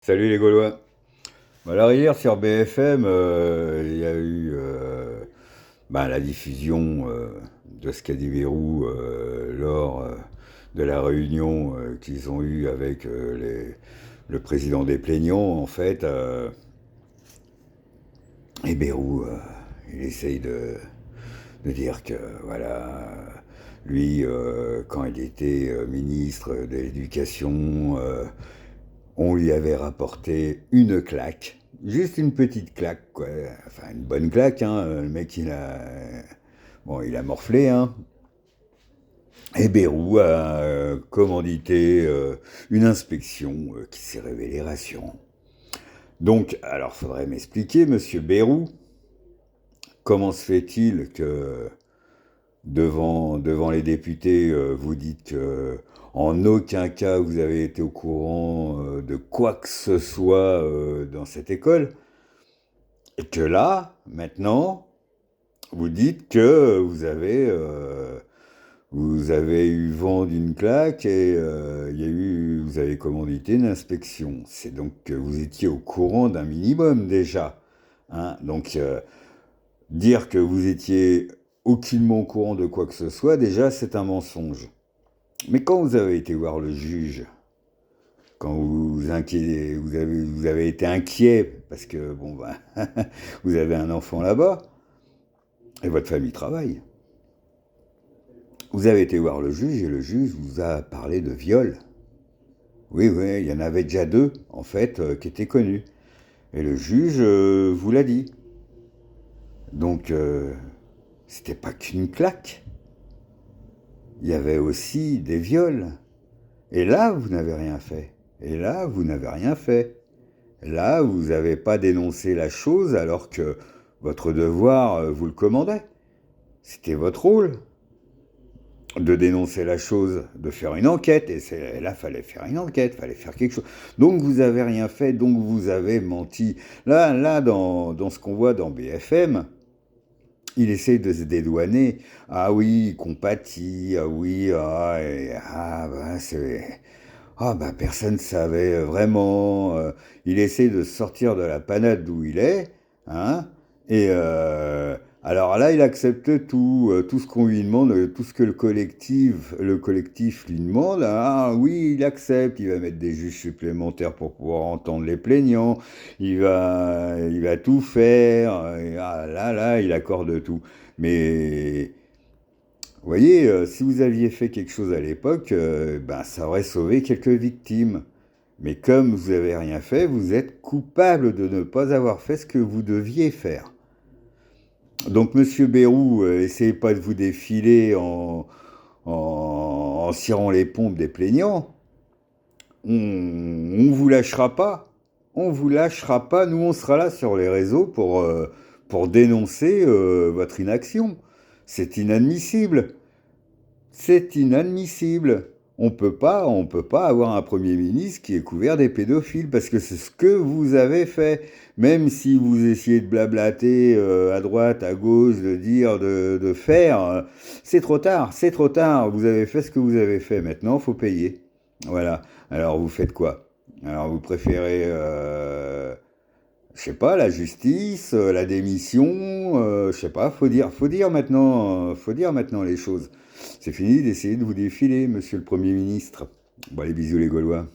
Salut les Gaulois. Alors hier sur BFM, il y a eu la diffusion de ce qu'a dit Bayrou lors de la réunion qu'ils ont eue avec le président des plaignants, en fait. Et Bayrou, il essaye de dire que, voilà, lui, quand il était ministre de l'Éducation, on lui avait rapporté une claque, juste une petite claque, quoi. Enfin, une bonne claque, hein. Le mec, il a morflé, hein. Et Bayrou a commandité une inspection qui s'est révélée rassurante. Donc, alors, faudrait m'expliquer, monsieur Bayrou, comment se fait-il que devant les députés, vous dites que en aucun cas vous avez été au courant de quoi que ce soit dans cette école, et que là, maintenant, vous dites que vous avez eu vent d'une claque et vous avez commandité une inspection. C'est donc que vous étiez au courant d'un minimum déjà, hein. Donc, dire que vous étiez aucunement au courant de quoi que ce soit, déjà, c'est un mensonge. Mais quand vous avez été voir le juge, quand vous avez été inquiet, parce que, vous avez un enfant là-bas, et votre famille travaille, vous avez été voir le juge, et le juge vous a parlé de viol. Oui, oui, il y en avait déjà deux, en fait, qui étaient connus. Et le juge vous l'a dit. Donc, c'était pas qu'une claque. Il y avait aussi des viols. Et là, vous n'avez rien fait. Et là, vous n'avez rien fait. Là, vous n'avez pas dénoncé la chose alors que votre devoir vous le commandait. C'était votre rôle de dénoncer la chose, de faire une enquête. Et là, fallait faire une enquête, fallait faire quelque chose. Donc, vous avez rien fait, donc vous avez menti. Là, dans ce qu'on voit dans BFM, il essaie de se dédouaner. Ah oui, il compatit. Ah oui, c'est... Ah bah personne ne savait vraiment. Il essaie de sortir de la panade d'où il est, hein. Et alors là, il accepte tout ce qu'on lui demande, tout ce que le collectif lui demande. Ah oui, il accepte. Il va mettre des juges supplémentaires pour pouvoir entendre les plaignants. Il va tout faire. Et là, il accorde tout. Mais vous voyez, si vous aviez fait quelque chose à l'époque, ça aurait sauvé quelques victimes. Mais comme vous n'avez rien fait, vous êtes coupable de ne pas avoir fait ce que vous deviez faire. Donc, monsieur Bayrou, essayez pas de vous défiler en cirant les pompes des plaignants. On vous lâchera pas. On vous lâchera pas. Nous, on sera là sur les réseaux pour dénoncer votre inaction. C'est inadmissible. C'est inadmissible. On peut pas avoir un Premier ministre qui est couvert des pédophiles, parce que c'est ce que vous avez fait. Même si vous essayez de blablater à droite, à gauche, de dire, de faire, c'est trop tard, c'est trop tard. Vous avez fait ce que vous avez fait. Maintenant, il faut payer. Voilà. Alors, vous faites quoi? Alors, vous préférez, je sais pas, la justice, la démission, je sais pas, faut dire maintenant les choses. C'est fini d'essayer de vous défiler, monsieur le Premier ministre. Bon, allez, bisous les Gaulois.